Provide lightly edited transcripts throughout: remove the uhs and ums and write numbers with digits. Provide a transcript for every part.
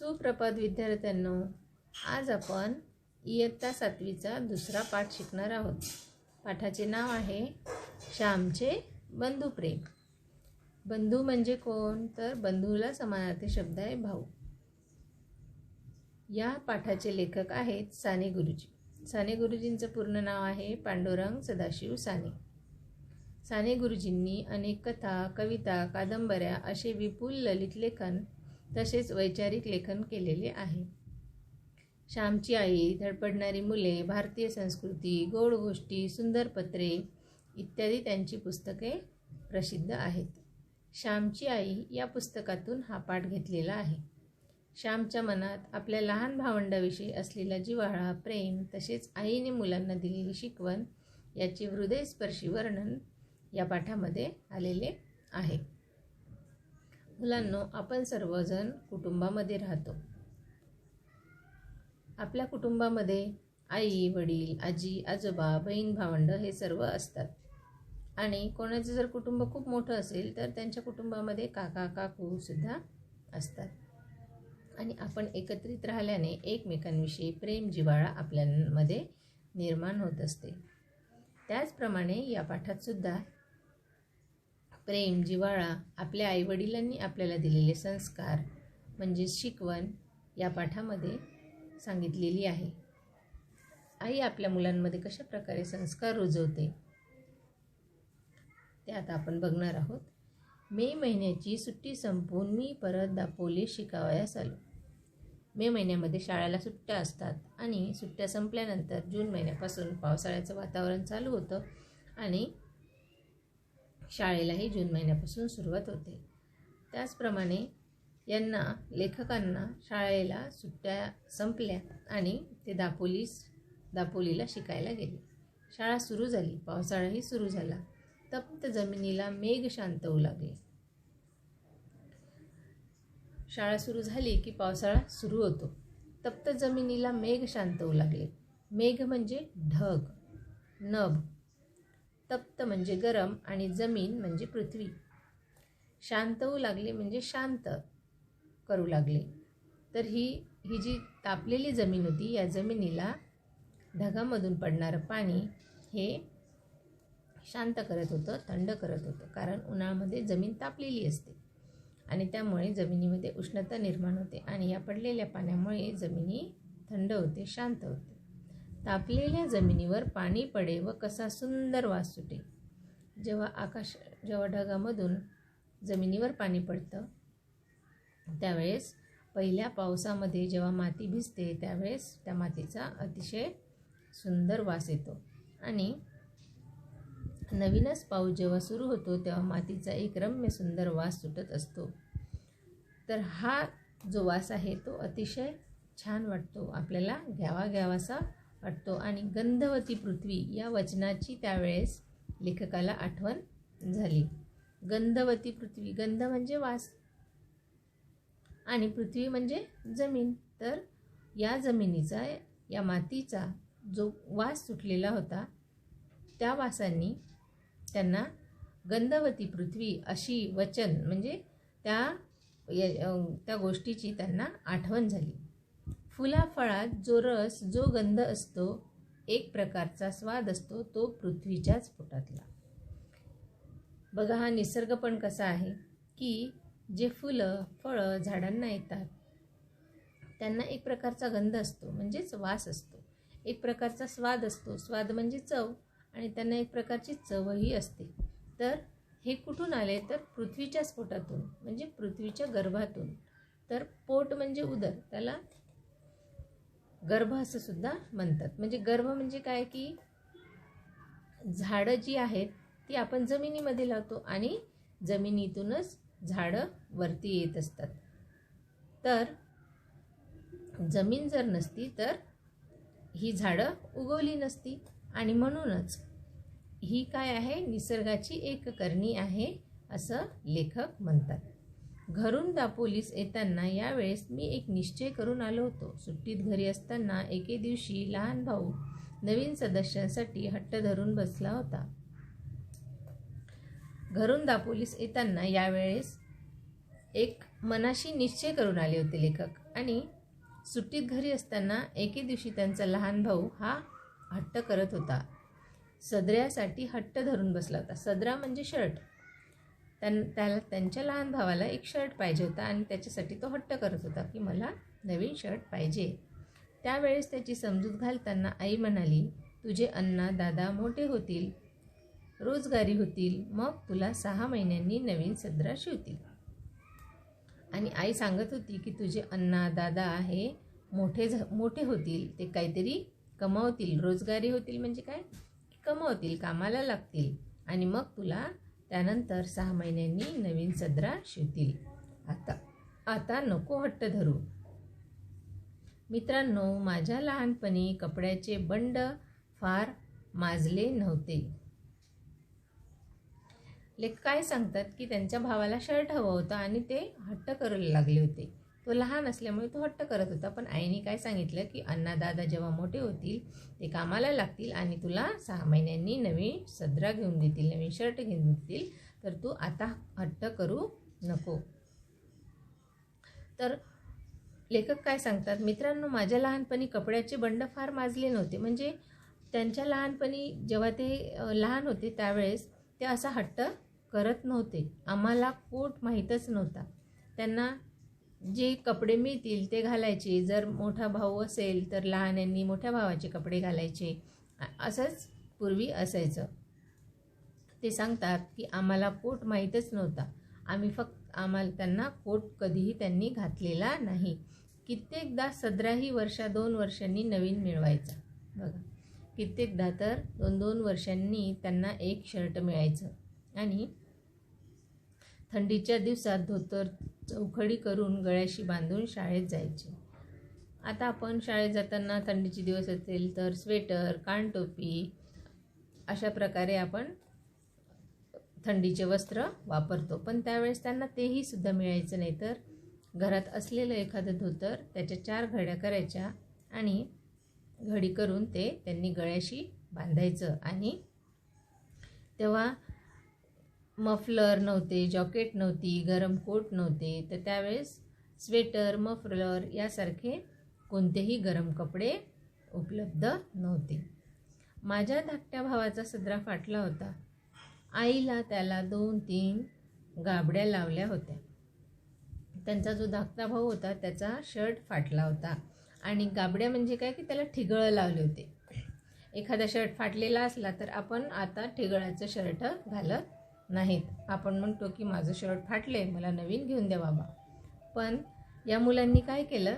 सुप्रभात विद्यार्थ्यांनो, आज आपण इयत्ता 7वीचा दुसरा पाठ शिकणार आहोत। पाठाचे नाव आहे श्यामचे बंधू प्रेम। बंधू म्हणजे कोण? तर बंधूला समानार्थी शब्द आहे भाऊ। या पाठाचे लेखक आहेत साने गुरुजी। साने गुरुजींचं पूर्ण नाव आहे पांडुरंग सदाशिव साने। साने गुरुजींनी अनेक कथा, कविता, कादंबऱ्या असे विपुल ललित लेखन तसेच वैचारिक लेखन केलेले आहे। श्यामची आई, धडपडणारी मुले, भारतीय संस्कृती, गोड गोष्टी, सुंदर पत्रे इत्यादी त्यांची पुस्तके प्रसिद्ध आहेत। श्यामची आई या पुस्तकातून हा पाठ घेतलेला आहे। श्यामच्या मनात आपल्या लहान भावंडाविषयी असलेला जिव्हाळा, प्रेम तसेच आईने मुलांना दिलेली शिकवण याचे हृदयस्पर्शी वर्णन या पाठामध्ये आलेले आहे। मुलांनो, आपण सर्वजण कुटुंबामध्ये राहतो। आपल्या कुटुंबामध्ये आई, वडील, आजी, आजोबा, बहीण, भावंड हे सर्व असतात। आणि कोणाचं जर कुटुंब खूप मोठं असेल तर त्यांच्या कुटुंबामध्ये काका, काकू सुद्धा असतात। आणि आपण एकत्रित राहिल्याने एकमेकांविषयी प्रेम, जिव्हाळा आपल्यामध्ये निर्माण होत असते। त्याचप्रमाणे या पाठात सुद्धा प्रेम, जिव्हाळा, आपल्या आईवडिलांनी आपल्याला दिलेले संस्कार म्हणजे शिकवण या पाठामध्ये सांगितलेली आहे। आई आपल्या मुलांमध्ये कशा प्रकारे संस्कार रुजवते ते आता आपण बघणार आहोत। मे महिन्याची सुट्टी संपून मी परत दापोली शिकावयास आलो। मे महिन्यामध्ये शाळेला सुट्ट्या असतात आणि सुट्ट्या संपल्यानंतर जून महिन्यापासून पावसाळ्याचं वातावरण चालू होतं आणि शाळेलाही जून महिन्यापासून सुरुवात होते। त्याचप्रमाणे लेखकांना शाळेला सुट्ट्या संपल्या आणि ते दापोलीला शिकायला गेले। शाळा सुरू झाली, पावसाळाही सुरू झाला। तप्त जमिनीला मेघ शांत होऊ लागले। शाळा सुरू झाली की पावसाळा सुरू होतो। तप्त जमिनीला मेघ शांत होऊ लागले। मेघ म्हणजे ढग, नभ। तप्त म्हणजे गरम आणि जमीन म्हणजे पृथ्वी। शांत होऊ लागले म्हणजे शांत करू लागले। तर ही जी तापलेली जमीन होती, या जमिनीला ढगामधून पडणारं पाणी हे शांत करत होतं, थंड करत होतं। कारण उन्हाळ्यामध्ये जमीन तापलेली असते आणि त्यामुळे जमिनीमध्ये उष्णता निर्माण होते आणि या पडलेल्या पाण्यामुळे जमिनी थंड होते, शांत होते। तापलेल्या जमिनीवर पाणी पडे व कसा सुंदर वास सुटे। जेव्हा ढगामधून जमिनीवर पाणी पडतं त्यावेळेस पहिल्या पावसामध्ये जेव्हा माती भिजते त्यावेळेस त्या मातीचा अतिशय सुंदर वास येतो। आणि नवीनच पाऊस जेव्हा सुरू होतो तेव्हा मातीचा एक रम्य सुंदर वास सुटत असतो। तर हा जो वास आहे तो अतिशय छान वाटतो, आपल्याला घ्यावासा वाटतो। आणि गंधवती पृथ्वी या वचनाची त्यावेळेस लेखकाला आठवण झाली। गंधवती पृथ्वी, गंध म्हणजे वास आणि पृथ्वी म्हणजे जमीन। तर या जमिनीचा, या मातीचा जो वास सुटलेला होता त्या वासांनी त्यांना गंधवती पृथ्वी अशी वचन म्हणजे त्या गोष्टीची त्यांना आठवण झाली। फुलाफळात जो रस, जो गंध असतो, एक प्रकारचा स्वाद असतो, तो पृथ्वीच्याच पोटातला। बघा हा निसर्ग पण कसा आहे की जे फुलं, फळं झाडांना येतात त्यांना एक प्रकारचा गंध असतो म्हणजेच वास असतो, एक प्रकारचा स्वाद असतो, स्वाद म्हणजे चव, आणि त्यांना एक प्रकारची चवही असते। तर हे कुठून आले? तर पृथ्वीच्याच पोटातून म्हणजे पृथ्वीच्या गर्भातून। तर पोट म्हणजे उदर, त्याला गर्भ असं सुद्धा म्हणतात। म्हणजे गर्भ म्हणजे काय की झाडं जी आहेत ती आपण जमिनीमध्ये लावतो आणि जमिनीतूनच झाडं वरती येत असतात। तर जमीन जर नसती तर ही झाडं उगवली नसती आणि म्हणूनच ही काय आहे, निसर्गाची एक करणी आहे असं लेखक म्हणतात। घरून दापोलीस येताना यावेळेस मी एक निश्चय करून आलो होतो। सुट्टीत घरी असताना एके दिवशी लहान भाऊ नवीन सदस्यांसाठी हट्ट धरून बसला होता। घरून दापोलीस येताना यावेळेस एक मनाशी निश्चय करून आले होते लेखक. आणि सुट्टीत घरी असताना एके दिवशी त्यांचा लहान भाऊ हा हट्ट करत होता. सदऱ्यासाठी हट्ट धरून बसला होता. सदरा म्हणजे शर्ट. त्याला त्यांच्या लहान भावाला एक शर्ट पाहिजे होता आणि त्याच्यासाठी तो हट्ट करत होता की मला नवीन शर्ट पाहिजे. त्यावेळेस त्याची समजूत घालताना आई म्हणाली, तुझे अण्णा दादा मोठे होतील, रोजगारी होतील, मग तुला 6 महिन्यांनी नवीन सदरा शिवतील. आणि आई सांगत होती की तुझे अण्णा दादा हे मोठे होतील, ते काहीतरी कमावतील, रोजगारी होतील म्हणजे काय, कमावतील, कामाला लागतील आणि मग तुला त्यानंतर 6 महिन्यांनी नवीन सदरा शिवतील. आता नको हट्ट धरू. मित्रांनो, माझ्या लहानपणी कपड्याचे बंड फार माजले नव्हते. लेखक काय सांगतात की त्यांच्या भावाला शर्ट हवं होतं आणि ते हट्ट करायला लागले होते. तो लहान असल्यामुळे तो हट्ट करत होता. पण आईने काय सांगितलं की अण्णा दादा जेव्हा मोठे होतील, ते कामाला लागतील आणि तुला 6 महिन्यांनी नवीन सदरा घेऊन देतील, नवीन शर्ट घेऊन देतील, तर तू आता हट्ट करू नको. तर लेखक काय सांगतात, मित्रांनो, माझ्या लहानपणी कपड्याचे बंड फार माजले नव्हते. म्हणजे त्यांच्या लहानपणी जेव्हा ते लहान होते त्यावेळेस ते असा हट्ट करत नव्हते. आम्हाला कोट माहीतच नव्हता. त्यांना जे कपडे मिळतील ते घालायचे. जर मोठा भाऊ असेल तर लहान्यांनी मोठ्या भावाचे कपडे घालायचे. असंच पूर्वी असायचं. ते सांगतात की आम्हाला कोट माहीतच नव्हता. त्यांना कोट कधीही त्यांनी घातलेला नाही. कित्येकदा सदराही 1-2 वर्षांनी नवीन मिळवायचा. बघा, कित्येकदा तर 2-2 वर्षांनी त्यांना एक शर्ट मिळायचं. आणि थंडीच्या दिवसात धोतर चौखडी करून गळ्याशी बांधून शाळेत जायचे. आता आपण शाळेत जाताना थंडीचे दिवस असेल तर स्वेटर, कानटोपी अशा प्रकारे आपण थंडीचे वस्त्र वापरतो. पण त्यावेळेस त्यांना तेही सुद्धा मिळायचं नाही. तर घरात असलेलं एखादं धोतर त्याच्या 4 घड्या करायच्या आणि घडी करून ते त्यांनी गळ्याशी बांधायचं. आणि तेव्हा मफलर नव्हते, जॉकेट नव्हती, गरम कोट नव्हते, तर त्यावेळेस स्वेटर, मफलर यासारखे कोणतेही गरम कपडे उपलब्ध नव्हते. माझ्या धाकट्या भावाचा सदरा फाटला होता. आईला त्याला 2-3 गाबड्या लावल्या होत्या. त्यांचा जो धाकटा भाऊ होता त्याचा शर्ट फाटला होता. आणि गाबड्या म्हणजे काय की त्याला ठिगळं लावले होते. एखादा शर्ट फाटलेला असला तर आपण आता ठिगळाचं शर्ट घालत नाहीत. आपण म्हणतो की माझं शर्ट फाटले, मला नवीन घेऊन द्या बाबा. पण या मुलांनी काय केलं,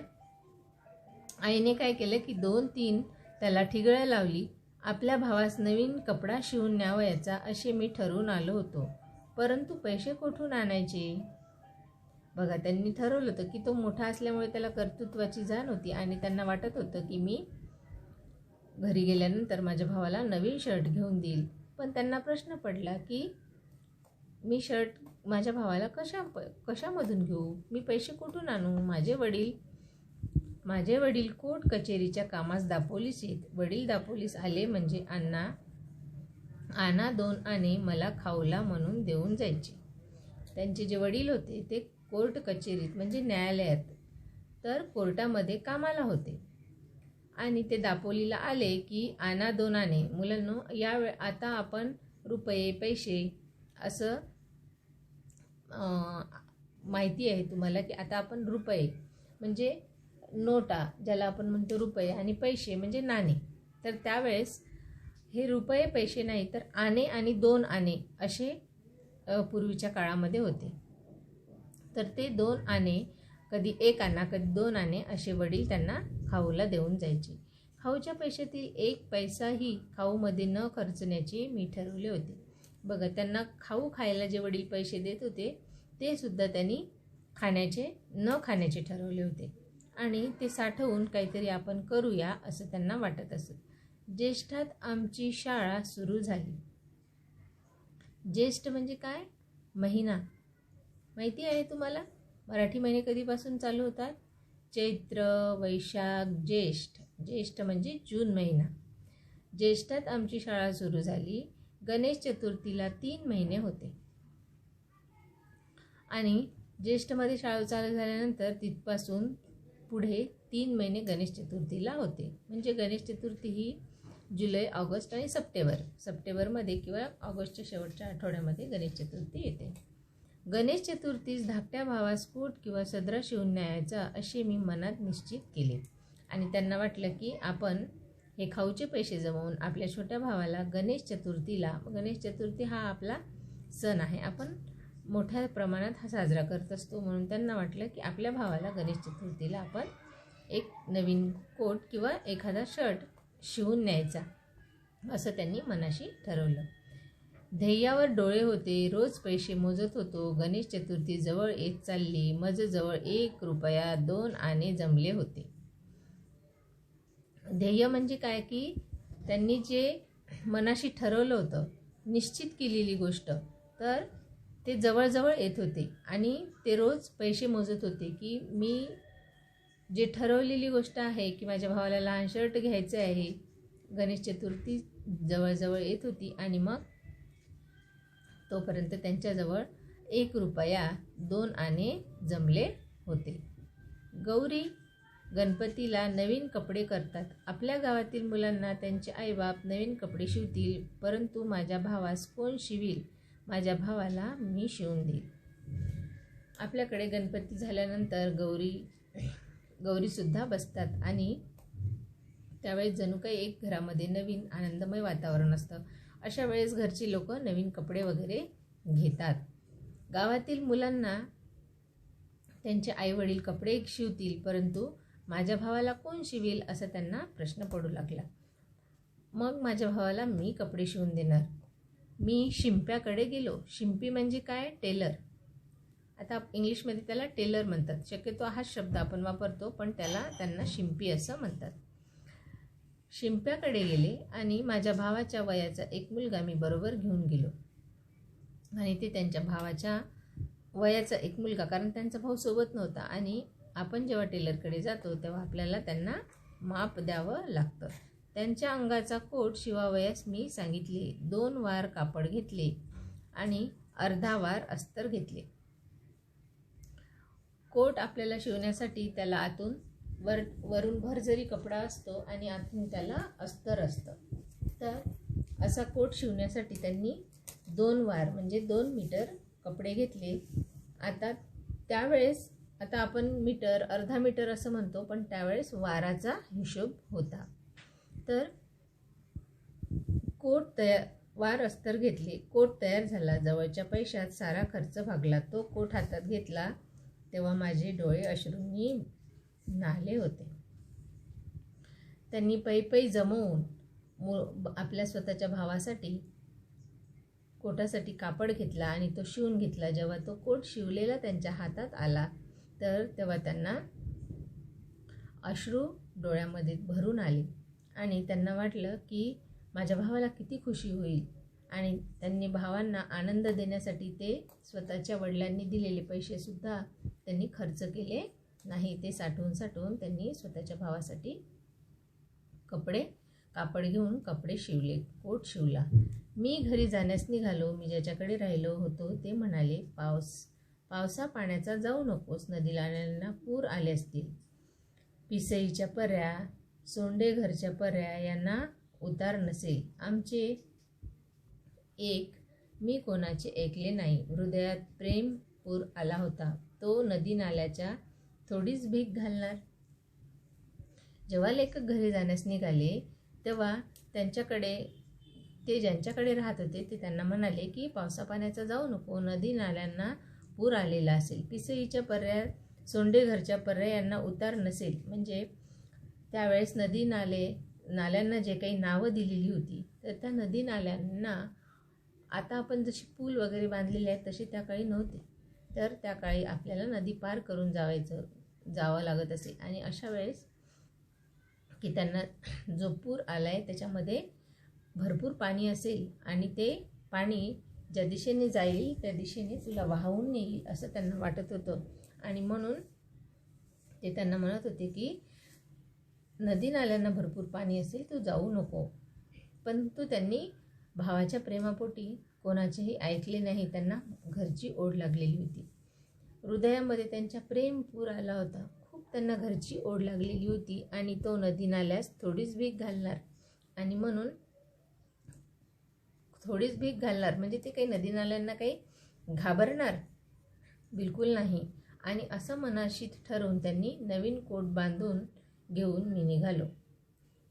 आईने काय केलं की 2-3 त्याला ठिगळं लावली. आपल्या भावास नवीन कपडा शिवून न्यावयाचा असे मी ठरवून आलो होतो, परंतु पैसे कुठून आणायचे. बघा, त्यांनी ठरवलं होतं की तो मोठा असल्यामुळे त्याला कर्तृत्वाची जाण होती आणि त्यांना वाटत होतं की मी घरी गेल्यानंतर माझ्या भावाला नवीन शर्ट घेऊन देईल. पण त्यांना प्रश्न पडला की मी शर्ट माझ्या भावाला कशामधून घेऊ, मी पैसे कुठून आणू. माझे वडील कोर्ट कचेरीच्या कामास दापोलीस येत. वडील दापोलीस आले म्हणजे आणा 2 आणे मला खाऊला म्हणून देऊन जायचे. त्यांचे जे वडील होते ते कोर्ट कचेरीत म्हणजे न्यायालयात, तर कोर्टामध्ये कामाला होते. आणि ते दापोलीला आले की आणा 2 आणे. मुलांनो, आता आपण रुपये, पैसे असं माहिती आहे तुम्हाला की आता आपण रुपये म्हणजे नोटा, ज्याला आपण म्हणतो रुपये, आणि पैसे म्हणजे नाणे. तर त्यावेळेस हे रुपये पैसे नाही तर आणे आणि 2 आणे असे पूर्वीच्या काळामध्ये होते. तर ते 2 आणे, कधी 1 आणा कधी 2 आणे असे वडील त्यांना खाऊला देऊन जायचे. खाऊच्या पैशातील 1 पैसाही खाऊमध्ये न खर्चण्याचे मी ठरवले होते. बघा, त्यांना खाऊ खायला जे वडील पैसे देत होते ते सुद्धा त्यांनी न खाण्याचे ठरवले होते. आणि ते साठवून काहीतरी आपण करूया असं त्यांना वाटत असत. ज्येष्ठात आमची शाळा सुरू झाली. ज्येष्ठ म्हणजे काय, महिना माहिती आहे तुम्हाला. मराठी महिने कधीपासून चालू होतात, चैत्र, वैशाख, ज्येष्ठ. ज्येष्ठ म्हणजे जून महिना. ज्येष्ठात आमची शाळा सुरू झाली. गणेश चतुर्थीला 3 महिने होते. आणि ज्येष्ठमध्ये शाळा चालू झाल्यानंतर तिथपासून पुढे 3 महिने गणेश चतुर्थीला होते. म्हणजे गणेश चतुर्थी ही जुलै, ऑगस्ट आणि सप्टेंबरमध्ये किंवा ऑगस्टच्या शेवटच्या आठवड्यामध्ये गणेश चतुर्थी येते. गणेश चतुर्थीस धाकट्या भावास कोट किंवा सदरा शिवून न्यायचा असे मी मनात निश्चित केले आणि त्यांना वाटलं की आपण हे खाऊचे पैसे जमवून आपल्या छोट्या भावाला गणेश चतुर्थी हा आपला सण आहे, आपण मोठ्या प्रमाणात हा साजरा करत असतो, म्हणून त्यांना वाटलं की आपल्या भावाला गणेश चतुर्थीला आपण एक नवीन कोट किंवा एखादा शर्ट शिवून न्यायचा असं त्यांनी मनाशी ठरवलं. ध्येयावर डोळे होते, रोज पैसे मोजत होतो. गणेश चतुर्थी जवळ येत चालली. मजजवळ 1 रुपया 2 आणे जमले होते. ध्येय म्हणजे काय की त्यांनी जे मनाशी ठरवलं होतं, निश्चित केलेली गोष्ट, तर ते जवळजवळ येत होते आणि ते रोज पैसे मोजत होते की मी जे ठरवलेली गोष्ट आहे की माझ्या भावाला लहान शर्ट घ्यायचे आहे. गणेश चतुर्थी जवळजवळ येत होती आणि मग तोपर्यंत त्यांच्याजवळ 1 रुपया 2 आणे जमले होते. गौरी गणपतीला नवीन कपडे करतात. आपल्या गावातील मुलांना त्यांचे आईबाप नवीन कपडे शिवतील, परंतु माझ्या भावास कोण शिवील? माझ्या भावाला मी शिवून देईल. आपल्याकडे गणपती झाल्यानंतर गौरीसुद्धा बसतात आणि त्यावेळेस जणू काही एक घरामध्ये नवीन आनंदमय वातावरण असतं. अशा वेळेस घरची लोक नवीन कपडे वगैरे घेतात. गावातील मुलांना त्यांचे आईवडील कपडे शिवतील, परंतु माझ्या भावाला कोण शिवेल असा त्यांना प्रश्न पडू लागला. मग माझ्या भावाला मी कपडे शिवून देणार. मी शिंप्याकडे गेलो. शिंपी म्हणजे काय? टेलर. आता इंग्लिशमध्ये त्याला टेलर म्हणतात. शक्यतो हाच शब्द आपण वापरतो, पण त्यांना शिंपी असं म्हणतात. शिंप्याकडे गेले आणि माझ्या भावाच्या वयाचा एक मुलगा मी बरोबर घेऊन गेलो आणि ते त्यांच्या भावाच्या वयाचा एक मुलगा, कारण त्यांचा भाऊ सोबत नव्हता आणि आपण जेव्हा टेलरकडे जातो तेव्हा आपल्याला त्यांना माप द्यावं लागतं. त्यांच्या अंगाचा कोट शिवावयास मी सांगितले. 2 वार कापड घेतले आणि अर्धा वार अस्तर घेतले. कोट आपल्याला शिवण्यासाठी त्याला आतून वरून भरजरी कपडा असतो आणि आतून त्याला अस्तर असतं. तर असा कोट शिवण्यासाठी त्यांनी 2 वार म्हणजे 2 मीटर कपडे घेतले. आता आपण मीटर, अर्धा मीटर असं म्हणतो, पण त्यावेळेस वाराचा हिशोब होता. तर वार अस्तर घेतले. कोट तयार झाला. जवळच्या पैशात सारा खर्च भागला. तो कोट हातात घेतला तेव्हा माझे डोळे अश्रूंनी न्हाले होते. त्यांनी पै जमवून आपल्या स्वतःच्या भावासाठी कोटासाठी कापड घेतला आणि तो शिवून घेतला. जेव्हा तो कोट शिवलेला त्यांच्या हातात आला तर तेव्हा त्यांना अश्रू डोळ्यामध्ये भरून आले आणि त्यांना वाटलं की माझ्या भावाला किती खुशी होईल. आणि त्यांनी भावांना आनंद देण्यासाठी ते स्वतःच्या वडिलांनी दिलेले पैसेसुद्धा त्यांनी खर्च केले नाही. ते साठवून त्यांनी स्वतःच्या भावासाठी कापड घेऊन कपडे शिवले, कोट शिवला. मी घरी जाण्यास निघालो. मी ज्याच्याकडे राहिलो होतो ते म्हणाले, पावसा पाण्याचा जाऊ नकोस. नदीनाल्यांना पूर आले असतील. पिसईच्या पर्या, सोंडे घरच्या पर्या यांना उतार नसेल. आमचे मी कोणाचे ऐकले नाही. हृदयात प्रेम पूर आला होता. तो नदी नाल्याच्या थोडीच भीक घालणार. जेव्हा लेखक घरी जाण्यास निघाले तेव्हा ते ज्यांच्याकडे राहत होते ते त्यांना म्हणाले की पावसा पाण्याचा जाऊ नको, नदी नाल्यांना पूर आलेला असेल. पिसईच्या पर्या, सोंडे घरच्या पर्या यांना उतार नसेल. म्हणजे त्यावेळेस नाल्यांना जे काही नावं दिलेली होती तर त्या नदी नाल्यांना आता आपण जशी पूल वगैरे बांधलेले आहेत तसे त्या काळी नव्हते. तर त्या काळी आपल्याला नदी पार करून जावं लागत असे. आणि अशा वेळेस की त्यांना जो पूर आला आहे त्याच्यामध्ये भरपूर पाणी असेल आणि ते पाणी ज्या दिशेने जाईल त्या दिशेने तुला वाहून नेईल असं त्यांना वाटत होतं. आणि म्हणून ते त्यांना म्हणत होते की नदी नाल्यांना भरपूर पाणी असेल, तू जाऊ नको. परंतु त्यांनी भावाच्या प्रेमापोटी कोणाचेही ऐकले नाही. त्यांना घरची ओढ लागलेली होती. हृदयामध्ये त्यांच्या प्रेम पूर आला होता. खूप त्यांना घरची ओढ लागलेली होती आणि तो नदी नाल्यास थोडीच भीक घालणार आणि म्हणून थोडीच भीक घालणार म्हणजे ते काही नदी नाल्यांना काही घाबरणार बिलकुल नाही. आणि असं मनाशी ठरवून त्यांनी नवीन कोट बांधून घेऊन मी निघालो.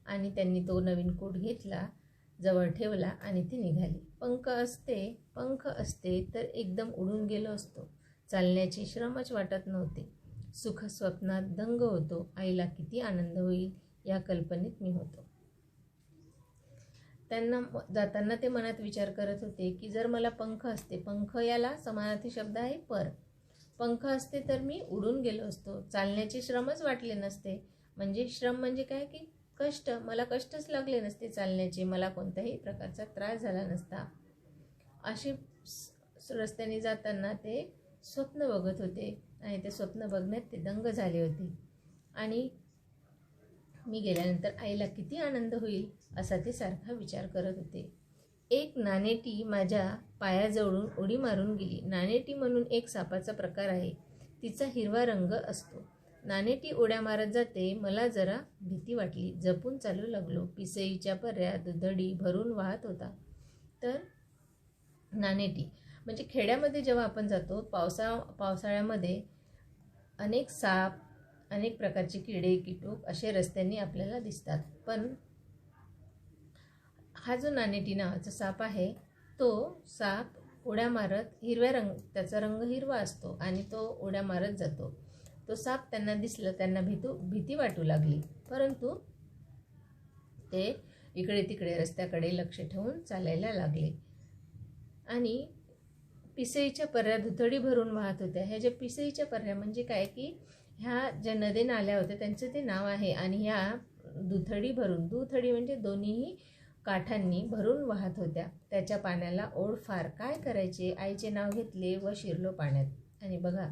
आणि त्यांनी तो नवीन कोट घेतला, जवळ ठेवला आणि ते निघाले. पंख असते तर एकदम उडून गेलो असतो. चालण्याचे श्रमच वाटत नव्हते. सुख स्वप्नात दंग होतो. आईला किती आनंद होईल या कल्पनेत मी होतो. त्यांना जाताना ते मनात विचार करत होते की जर मला पंख असते, पंख याला समानार्थी शब्द आहे पर, पंख असते तर मी उडून गेलो असतो. चालण्याचे श्रमच वाटले नसते. म्हणजे श्रम म्हणजे काय की कष्ट, मला कष्टच लागले नसते चालण्याचे, मला कोणत्याही प्रकारचा त्रास झाला नसता. असे रस्त्याने जाताना ते स्वप्न बघत होते आणि ते स्वप्न बघण्यात ते दंग झाले होते. आणि मी गेल्यानंतर आईला किती आनंद होईल असा ते सारखा विचार करत होते. एक नानेटी माझ्या पायाजवळून उडी मारून गेली. नानेटी म्हणून एक सापाचा प्रकार आहे. तिचा हिरवा रंग असतो. नानेटी उड्या मारत जाते. मला जरा भीती वाटली. जपून चालू लागलो. पिसईच्या पर्या दुधडी भरून वाहत होता. तर नानेटी म्हणजे खेड्यामध्ये जेव्हा आपण जातो पावसाळ्यामध्ये अनेक साप, अनेक प्रकारचे किडे कीटक असे रस्त्यांनी आपल्याला दिसतात. पण हा जो नानेटी नावाचा साप आहे तो साप उड्या मारत त्याचा रंग हिरवा असतो आणि तो उड्या मारत जातो. तो साप त्यांना दिसलं, त्यांना भीती वाटू लागली, परंतु ते इकडे तिकडे रस्त्याकडे लक्ष ठेवून चालायला लागले. आणि पिसईच्या पर्या दुथडी भरून वाहत होत्या. ह्या ज्या पिसईच्या पर्या म्हणजे काय की ह्या ज्या नदी नाल्या होत्या त्यांचं ते नाव आहे. आणि ह्या दुथडी म्हणजे दोन्हीही काठांनी भरून वाहत होत्या. त्याच्या पाण्याला ओढ फार. काय करायचे, आईचे नाव घेतले व शिरलो पाण्यात. आणि बघा,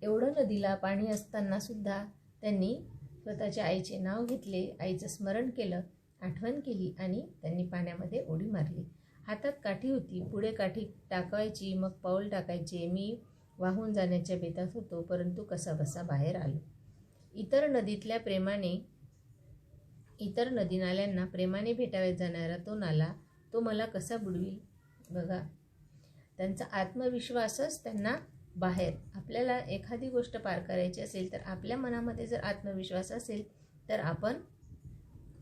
एवढं नदीला पाणी असताना सुद्धा त्यांनी स्वतःच्या आईचे नाव घेतले, आईचं स्मरण केलं, आठवण केली आणि त्यांनी पाण्यामध्ये उडी मारली. हातात काठी होती. पुढे काठी टाकायची, मग पाऊल टाकायचे. मी वाहून जाण्याच्या बेतात होतो, परंतु कसाबसा बाहेर आलो. इतर नदी नाल्यांना प्रेमाने भेटावयात जाणारा तो नाला तो मला कसा बुडविल. बघा, त्यांचा आत्मविश्वासच त्यांना बाहेर. आपल्याला एखादी गोष्ट पार करायची असेल तर आपल्या मनामध्ये जर आत्मविश्वास असेल तर आपण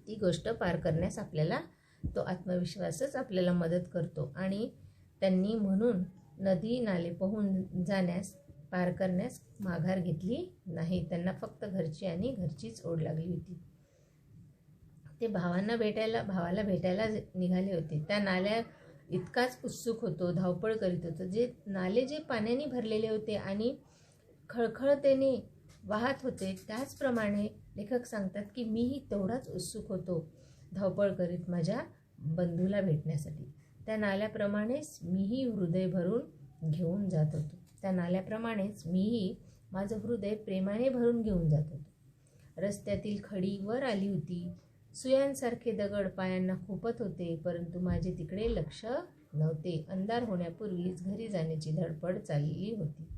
ती गोष्ट पार करण्यास आपल्याला तो आत्मविश्वासच आपल्याला मदत करतो. आणि त्यांनी म्हणून नदी नाले पोहून जाण्यास, पार करण्यास माघार घेतली नाही. त्यांना फक्त घरचीच ओढ लागली होती. ते भावाला भेटायला निघाले होते. त्या नाल्या इतकाच उत्सुक होतो, धावपळ करीत होतो. नाले जे पाण्याने भरलेले होते आणि खळखळतेने वाहत होते, त्याचप्रमाणे लेखक सांगतात की मीही तेवढाच उत्सुक होतो, धावपळ करीत माझ्या बंधूला भेटण्यासाठी. त्या नाल्याप्रमाणेच मीही हृदय भरून घेऊन जात होतो. त्या नाल्याप्रमाणेच मीही माझं हृदय प्रेमाने भरून घेऊन जात होतो. रस्त्यातील खडी वर आली होती. सुयांसारखे दगड पायांना खुपत होते, परंतु माझे तिकडे लक्ष नव्हते. अंधार होण्यापूर्वीच घरी जाण्याची धडपड चालली होती.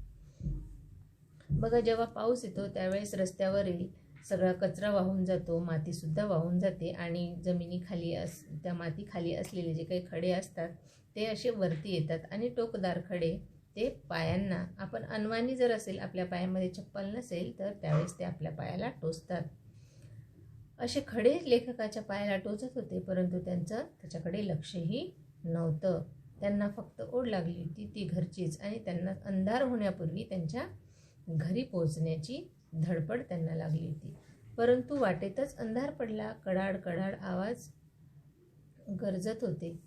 बघा, जेव्हा पाऊस येतो त्यावेळेस रस्त्यावरील सगळा कचरा वाहून जातो, मातीसुद्धा वाहून जाते आणि त्या मातीखाली असलेले जे काही खडे असतात ते असे वरती येतात आणि टोकदार खडे ते पायांना, आपण अनवाणी जर असेल, आपल्या पायामध्ये चप्पल नसेल तर त्यावेळेस ते आपल्या पायाला टोचतात. असे खडे लेखकाच्या पायाला टोचत होते, परंतु त्याच्याकडे लक्षही नव्हतं. त्यांना फक्त ओढ लागली होती ती घरचीच आणि त्यांना अंधार होण्यापूर्वी त्यांच्या घरी पोहोचण्याची धडपड त्यांना लागली होती. परंतु वाटेतच अंधार पडला. कडाड कडाड आवाज गरजत होते.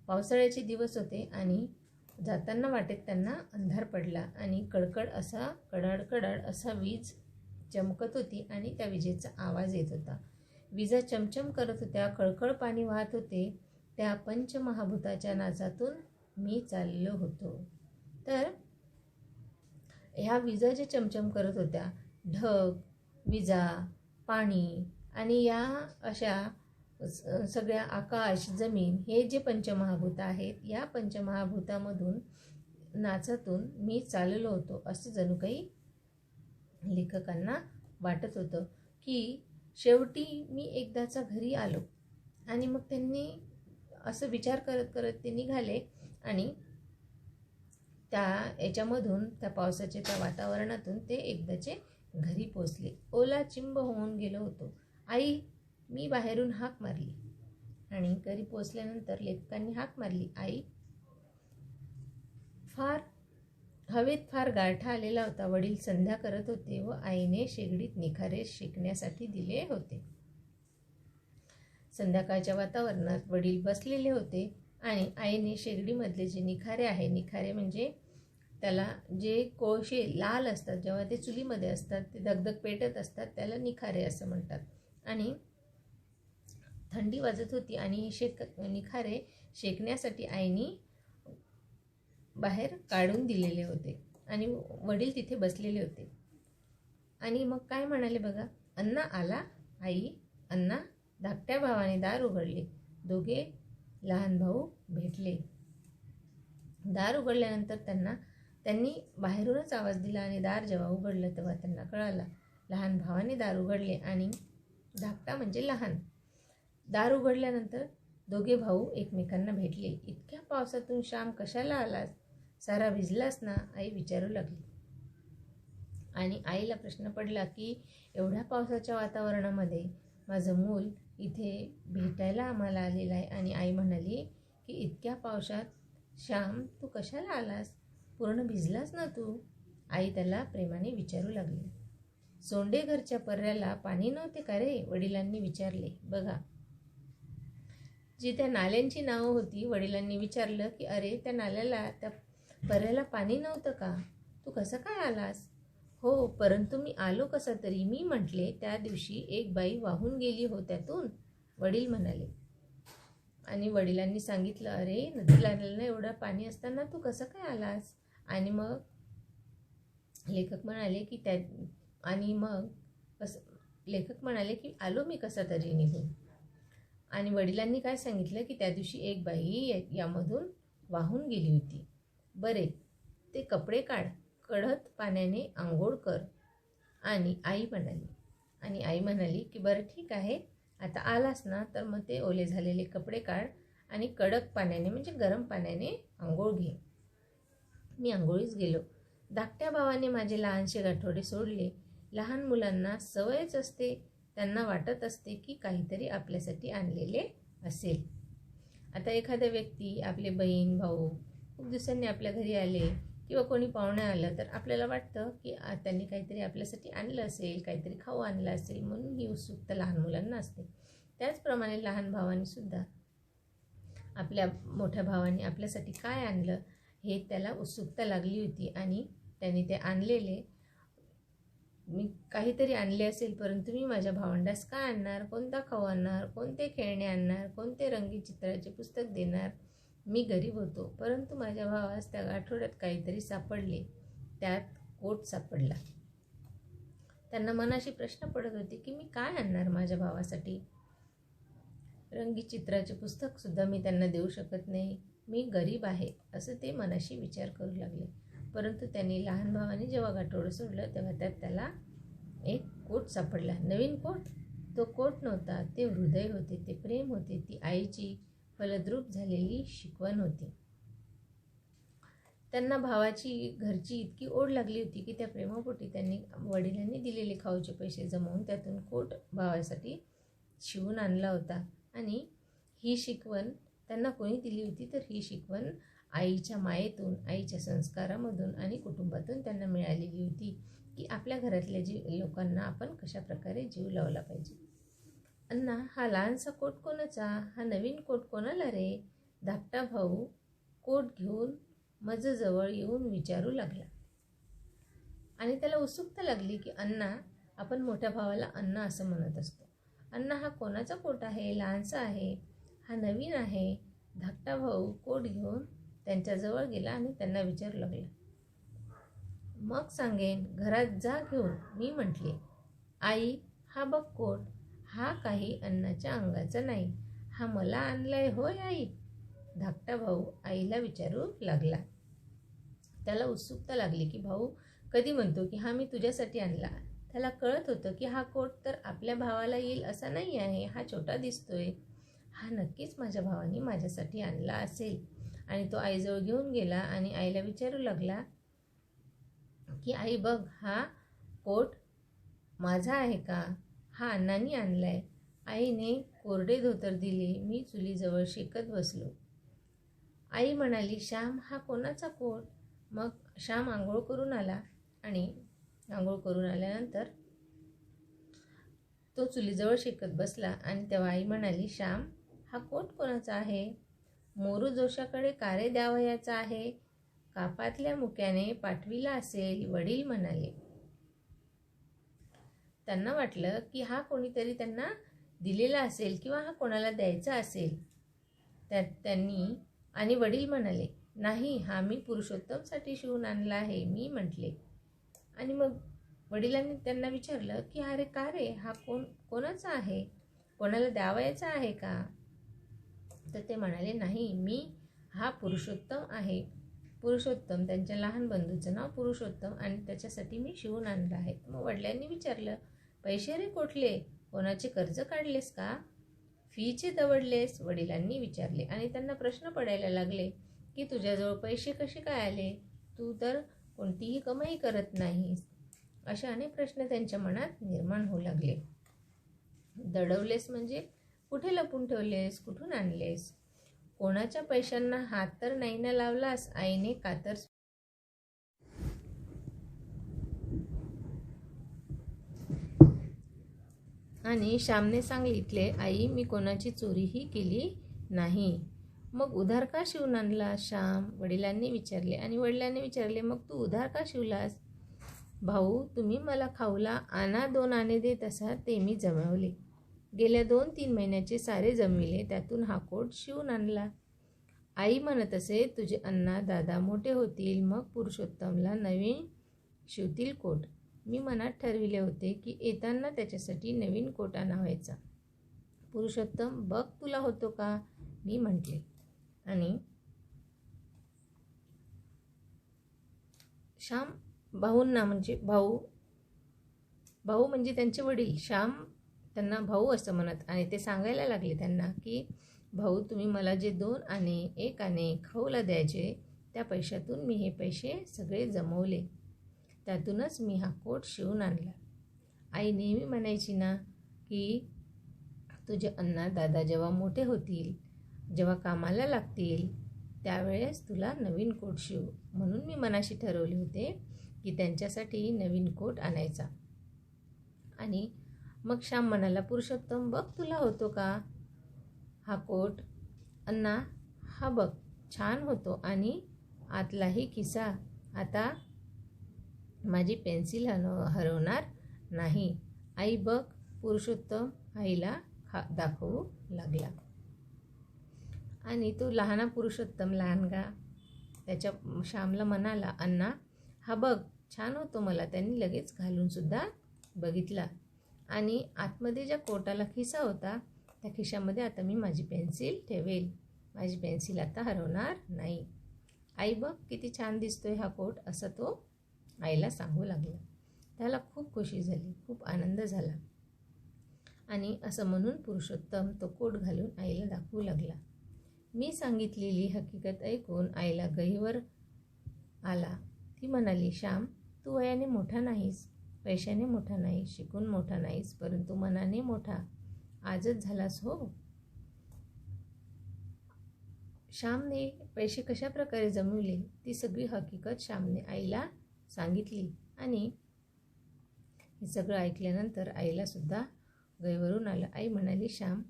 पावसाळ्याचे दिवस होते आणि जाताना वाटेत त्यांना अंधार पडला आणि कडाड कडाड असा वीज चमकत होती आणि त्या विजेचा आवाज येत होता. विजा चमचम करत होत्या, खळखळ पाणी वाहत होते. त्या पंचमहाभूताच्या नाचातून मी चाललो होतो. तर ह्या विजा जे चमचम करत होत्या, ढग, विजा, पाणी आणि या अशा सगळ्या आकाश, जमीन, हे जे पंचमहाभूत आहेत, या पंचमहाभूतामधून नाचातून मी चाललो होतो असं जणू काही लेखकांना वाटत होतं की शेवटी मी एकदाचा घरी आलो. आणि मग त्यांनी असं विचार करत करत ते निघाले आणि याच्यामधून त्या पावसाच्या त्या वातावरणातून ते एकदाचे घरी पोचले. ओला चिंब होऊन गेलो होतो. आई, मी बाहेरून हाक मारली. आणि घरी पोचल्यानंतर लेखकांनी हाक मारली, आई. हवेत फार गारठा आलेला होता. वडील संध्या करत होते व आईने शेगडीत निखारे शेकण्यासाठी दिले होते. संध्याकाळच्या वातावरणात वडील बसलेले होते आणि आईने शेगडीमधले जे निखारे म्हणजे त्याला जे कोळसे लाल असतात, जेव्हा ते चुलीमध्ये असतात, ते दगदग पेटत असतात, त्याला निखारे असं म्हणतात. आणि थंडी वाजत होती आणि निखारे शेकण्यासाठी आईने बाहेर काढून दिलेले होते आणि वडील तिथे बसलेले होते. आणि मग काय म्हणाले बघा, अण्णा आला. आई, अण्णा. धाकट्या भावाने दार उघडले. दोघे लहान भाऊ भेटले. दार उघडल्यानंतर त्यांनी बाहेरूनच आवाज दिला आणि दार जेव्हा उघडलं तेव्हा त्यांना कळालं. लहान भावाने दार उघडले आणि धाकटा म्हणजे लहान. दार उघडल्यानंतर दोघे भाऊ एकमेकांना भेटले. इतक्या पावसातून श्याम कशाला आलास? सारा भिजलास ना? आई विचारू लागली. आणि आईला प्रश्न पडला की एवढ्या पावसाच्या वातावरणामध्ये माझं मूल इथे भेटायला आम्हाला आलेलं आहे. आणि आई म्हणाली की इतक्या पावसात श्याम तू कशाला आलास? पूर्ण भिजलास ना तू? आई त्याला प्रेमाने विचारू लागली. सोंडे घरच्या पर्याला पाणी नव्हते का रे? वडिलांनी विचारले. बघा, जी त्या नाल्यांची नावं होती, वडिलांनी विचारलं की अरे त्या नाल्याला, त्या पर्याला पाणी नव्हतं का? तू कसं काय आलास? हो, परंतु मी आलो कसा तरी. मी म्हटले त्या दिवशी एक बाई वाहून गेली हो त्यातून, वडील म्हणाले. आणि वडिलांनी सांगितलं, अरे नदीला एवढं पाणी असताना तू कसं काय आलास? आणि मग लेखक म्हणाले की आलो मी कसा तरी निघून. आणि वडिलांनी काय सांगितलं की त्या दिवशी एक बाई यामधून वाहून गेली होती. बरे, ते कपडे काढ, कडक पाण्याने आंघोळ कर. आणि आई म्हणाली की बरं ठीक आहे, आता आलास ना तर मग ते ओले झालेले कपडे काढ आणि कडक पाण्याने म्हणजे गरम पाण्याने आंघोळ घे. मी आंघोळीस गेलो. धाकट्या भावाने माझे लहानसे गाठोडे सोडले. लहान मुलांना सवयच असते, त्यांना वाटत असते की काहीतरी आपल्यासाठी आणलेले असेल. आता एखादा व्यक्ती, आपले बहीण भाऊ खूप दिवसांनी आपल्या घरी आले किंवा कोणी पाहुणे आलं तर आपल्याला वाटतं की त्यांनी काहीतरी आपल्यासाठी आणलं असेल, काहीतरी खाऊ आणलं असेल, म्हणून ही उत्सुकता लहान मुलांना असते. त्याचप्रमाणे लहान भावाने सुद्धा आपल्या मोठ्या भावाने आपल्यासाठी काय आणलं हे त्याला उत्सुकता लागली होती आणि त्यांनी ते आणलेले. मी काहीतरी आणले असेल, परंतु मी माझ्या भावंडास काय आणणार, कोणता खाऊ आणणार, कोणते खेळणे आणणार, कोणते रंगीत चित्राचे पुस्तक देणार. मी गरीब होतो, परंतु माझ्या भावास त्या आठवड्यात काहीतरी सापडले. त्यात कोट सापडला. त्यांना मनाशी प्रश्न पडत होते की मी काय आणणार माझ्या भावासाठी. रंगीत चित्राचे पुस्तकसुद्धा मी त्यांना देऊ शकत नाही, मी गरीब आहे असं ते मनाशी विचार करू लागले. परंतु त्यांनी लहान भावाने जेव्हा गाठोडं सोडलं तेव्हा त्यात त्याला एक कोट सापडला. नवीन कोट? तो कोट नव्हता, ते हृदय होते, ते प्रेम होते, ती आईची फलद्रूप झालेली शिकवण होती. त्यांना भावाची घरची इतकी ओढ लागली होती की त्या प्रेमापोटी त्यांनी वडिलांनी दिलेले खाऊचे पैसे जमवून त्यातून कोट भावासाठी शिवून आणला होता. आणि ही शिकवण त्यांना कोणी दिली होती तर ही शिकवण आईच्या मायेतून, आईच्या संस्कारामधून आणि कुटुंबातून त्यांना मिळालेली होती की आपल्या घरातल्या लोकांना आपण कशा प्रकारे जीव लावला पाहिजे. अण्णा, हा लहानसा कोट कोणाचा? हा नवीन कोट कोणाला रे? धाकटा भाऊ कोट घेऊन माझ्याजवळ येऊन विचारू लागला. आणि त्याला उत्सुकता लागली की अण्णा, आपण मोठ्या भावाला अण्णा असं म्हणत असतो. अण्णा, हा कोणाचा कोट आहे? लहानसा आहे, हा नवीन आहे. धाकटा भाऊ कोट घेऊन त्यांच्याजवळ गेला आणि त्यांना विचारू लागला. मग सांगेन, घरात जा घेऊन, मी म्हटले. आई, हा बघ कोट, हा काही अण्णाच्या अंगाचा नाही, हा मला आणलाय होय आई? धाकटा भाऊ आईला विचारू लागला. त्याला उत्सुकता लागली की भाऊ कधी म्हणतो की हा मी तुझ्यासाठी आणला. त्याला कळत होतं की हा कोट तर आपल्या भावाला येईल असा नाही आहे, हा छोटा दिसतोय, हा नक्कीच माझ्या भावाने माझ्यासाठी आणला असेल. आणि तो आईजवळ घेऊन गेला आणि आईला विचारू लागला की आई बघ, हा कोट माझा आहे का, हा अण्णांनी आणलाय. आईने कोरडे धोतर दिले. मी चुलीजवळ शेकत बसलो. आई म्हणाली, श्याम हा कोणाचा कोट? मग श्याम आंघोळ करून आला आणि आंघोळ करून आल्यानंतर तो चुलीजवळ शेकत बसला आणि तेव्हा आई म्हणाली, श्याम हा कोट कोणाचा आहे? मोरू जोशाकडे कारे द्यावयाचा आहे, कापातल्या मुक्याने पाठविला असेल, वडील म्हणाले. त्यांना वाटलं की हा कोणीतरी त्यांना दिलेला असेल किंवा हा कोणाला द्यायचा असेल. त्यांनी आणि वडील म्हणाले, नाही, हा मी पुरुषोत्तमसाठी शिवून आणला आहे, मी म्हटले. आणि मग वडिलांनी त्यांना विचारलं की अरे का रे, हा कोणाचा आहे, कोणाला द्यावयाचा आहे का? तर ते म्हणाले, नाही, हा पुरुषोत्तम आहे. पुरुषोत्तम, त्यांच्या लहान बंधूचं नाव पुरुषोत्तम, आणि त्याच्यासाठी मी शिवून आणलं आहे. मग वडिलांनी विचारलं, पैसे रे कुठले, कोणाचे कर्ज काढलेस का, फीचे दवडलेस? वडिलांनी विचारले आणि त्यांना प्रश्न पडायला लागले की तुझ्याजवळ पैसे कसे काय आले, तू तर कोणतीही कमाई करत नाहीस. असे अनेक प्रश्न त्यांच्या मनात निर्माण होऊ लागले. दडवलेस म्हणजे कुठे लपून ठेवलेस, कुठून आणलेस, कोणाच्या पैशांना हात तर नाही ना लावलास? आईने कातर आणि श्यामने सांगितले, आई मी कोणाची चोरीही केली नाही. मग उधार का शिवून आणला श्याम? वडिलांनी विचारले आणि वडिलांनी विचारले, मग तू उधार का शिवलास? भाऊ, तुम्ही मला खाऊला आणा 2 आणे देत असा, ते मी जमवले. गेल्या 2-3 महिन्याचे सारे जमविले, त्यातून हा कोट शिवून आणला. आई म्हणत असे, तुझे अण्णा दादा मोठे होतील, मग पुरुषोत्तमला नवीन शिवतील कोट. मी मनात ठरविले होते की येताना त्याच्यासाठी नवीन कोट आणावायचा. पुरुषोत्तम बघ तुला होतो का, मी म्हटले. आणि श्याम भाऊंना म्हणजे भाऊ म्हणजे त्यांचे वडील, श्याम त्यांना भाऊ असं म्हणत, आणि ते सांगायला लागले त्यांना की भाऊ, तुम्ही मला जे 2 आणे 1 आणे खाऊला द्यायचे, त्या पैशातून मी हे पैसे सगळे जमवले, त्यातूनच मी हा कोट शिवून आणला. आई नेहमी म्हणायची ना की तुझे अण्णा दादा जेव्हा मोठे होतील, जेव्हा कामाला लागतील, त्यावेळेस तुला नवीन कोट शिव. म्हणून मी मनाशी ठरवले होते की त्यांच्यासाठी नवीन कोट आणायचा. आणि मग श्याम म्हणाला, पुरुषोत्तम बघ तुला होतो का हा कोट? अण्णा हा बघ छान होतो आणि आतलाही खिसा, आता माझी पेन्सिल हरवणार नाही. आई बघ. पुरुषोत्तम आईला दाखवू लागला. आणि तो लहाना पुरुषोत्तम लहानगा त्याच्या श्यामला म्हणाला, अण्णा हा बघ छान होतो मला. त्यांनी लगेच घालून सुद्धा बघितला आणि आतमध्ये ज्या कोटाला खिसा होता, त्या खिशामध्ये आता मी माझी पेन्सिल ठेवेल, माझी पेन्सिल आता हरवणार नाही. आई बघ किती छान दिसतोय हा कोट, असं तो आईला सांगू लागला. त्याला खूप खुशी झाली, खूप आनंद झाला. आणि असं म्हणून पुरुषोत्तम तो कोट घालून आईला दाखवू लागला. मी सांगितलेली हकीकत ऐकून आईला गहिवर आला. ती म्हणाली, श्याम तू वयाने मोठा नाहीस, पैशाने मोठा नाहीस, शिकून मोठा नाहीस, परंतु मनाने मोठा आजच झालास हो. श्यामने पैसे कशा प्रकारे जमवले ती सगळी हकीकत श्यामने आईला सांगितली. आणि हे सगळं ऐकल्यानंतर आईला सुद्धा गहिवरून आलं. आई म्हणाली, श्याम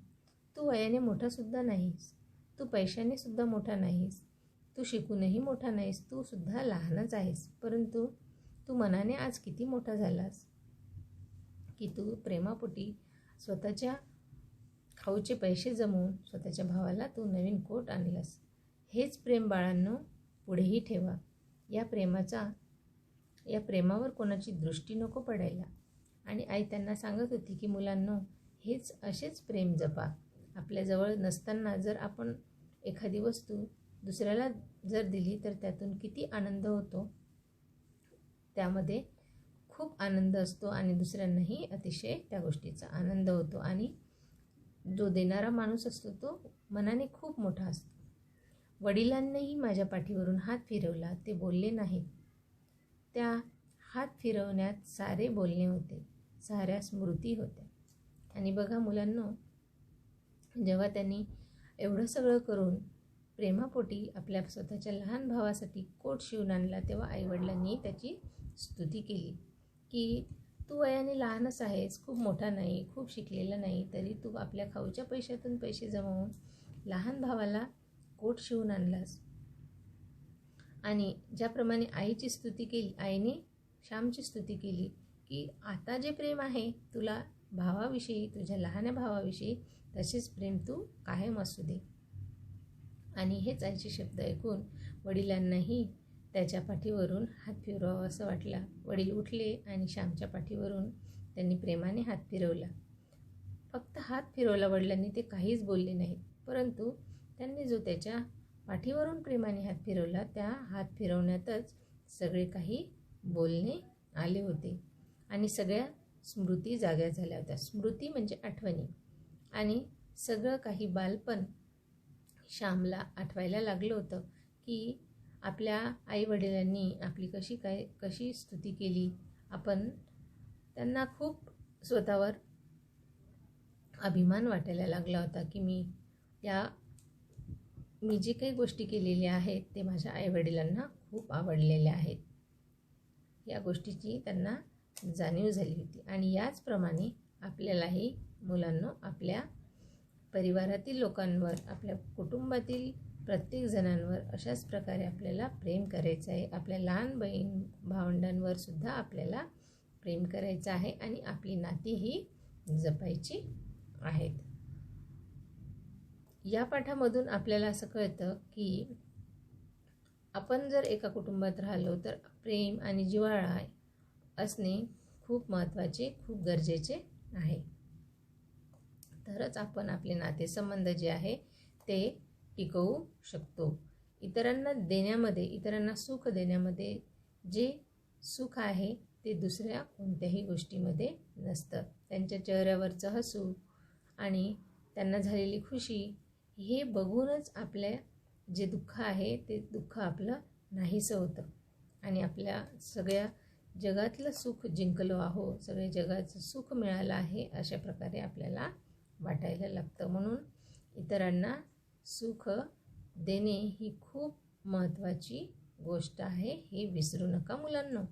तू वयाने मोठा सुद्धा नाहीस, तू पैशाने सुद्धा मोठा नाहीस, तू शिकूनही मोठा नाहीस, तू सुद्धा लहानच आहेस, परंतु तू मनाने आज किती मोठा झालास की तू प्रेमापोटी स्वतःच्या खाऊचे पैसे जमवून स्वतःच्या भावाला तू नवीन कोट आणलास. हेच प्रेम बाळांनो पुढेही ठेवा. या प्रेमावर कोणाची दृष्टी नको पडायला. आणि आई त्यांना सांगत होती की मुलांनो, असेच प्रेम जपा. आपल्याजवळ नसताना जर आपण एखादी वस्तू दुसऱ्याला जर दिली तर त्यातून किती आनंद होतो, त्यामध्ये खूप आनंद असतो आणि दुसऱ्यांनाही अतिशय त्या गोष्टीचा आनंद होतो आणि जो देणारा माणूस असतो तो मनाने खूप मोठा असतो. वडिलांनीही माझ्या पाठीवरून हात फिरवला, ते बोलले नाहीत. त्या हात फिरवण्यात सारे बोलणे होते, साऱ्या स्मृती होत्या. आणि बघा मुलांनो, जेव्हा त्यांनी एवढं सगळं करून प्रेमापोटी आपल्या स्वतःच्या लहान भावासाठी कोट शिवून आणला, तेव्हा आईवडिलांनी त्याची स्तुती केली की तू वयाने लहानच आहेस, खूप मोठा नाही, खूप शिकलेला नाही, तरी तू आपल्या खाऊच्या पैशातून पैसे जमवून लहान भावाला कोट शिवून आणलास. आणि ज्याप्रमाणे आईची स्तुती केली, आईने श्यामची स्तुती केली की आता जे प्रेम आहे तुला भावाविषयी, तुझ्या लहान भावाविषयी, तसेच प्रेम तू कायम असू दे. आणि हेच आईचे शब्द ऐकून वडिलांनाही त्याच्या पाठीवरून हात फिरवावा असं वाटला. वडील उठले आणि श्यामच्या पाठीवरून त्यांनी प्रेमाने हात फिरवला. फक्त हात फिरवला वडिलांनी, ते काहीच बोलले नाहीत. परंतु त्यांनी जो त्याच्या पाठीवरून प्रेमाने हात फिरवला, त्या हात फिरवण्यातच सगळे काही बोलणे आले होते आणि सगळ्या स्मृती जाग्या झाल्या होत्या. स्मृती म्हणजे आठवणी. आणि सगळं काही बालपण श्यामला आठवायला लागलं होतं की आपल्या आईवडिलांनी आपली कशी स्तुती केली. आपण त्यांना खूप स्वतःवर अभिमान वाटायला लागला होता की मी जे काही गोष्टी केलेल्या आहेत ते माझ्या आईवडिलांना खूप आवडलेल्या आहेत, या गोष्टीची त्यांना जाणीव झाली होती. आणि याचप्रमाणे आपल्यालाही मुलांना आपल्या परिवारातील लोकांवर, आपल्या कुटुंबातील प्रत्येक जणांवर अशाच प्रकारे आपल्याला प्रेम करायचं आहे. आपल्या लहान बहीण भावंडांवर सुद्धा आपल्याला प्रेम करायचं आहे आणि आपली नातीही जपायची आहेत. या पाठामधून आपल्याला असं कळतं की आपण जर एका कुटुंबात राहिलो तर प्रेम आणि जिव्हाळा असणे खूप महत्त्वाचे, खूप गरजेचे आहे. तरच आपण आपले नातेसंबंध जे आहे ते टिकवू शकतो. इतरांना देण्यामध्ये, इतरांना सुख देण्यामध्ये जे सुख आहे ते दुसऱ्या कोणत्याही गोष्टीमध्ये नसतं. त्यांच्या चेहऱ्यावरचं हसू आणि त्यांना झालेली खुशी हे बघूनच आपल्या जे दुःख आहे ते दुःख आपलं नाहीसं होतं आणि आपल्या सगळ्या जगातलं सुख जिंकलो आहो, सगळ्या जगाचं सुख मिळालं आहे अशा प्रकारे आपल्याला वाटायला लागतं. म्हणून इतरांना सुख देणे ही खूप महत्त्वाची गोष्ट आहे, हे विसरू नका मुलांनो.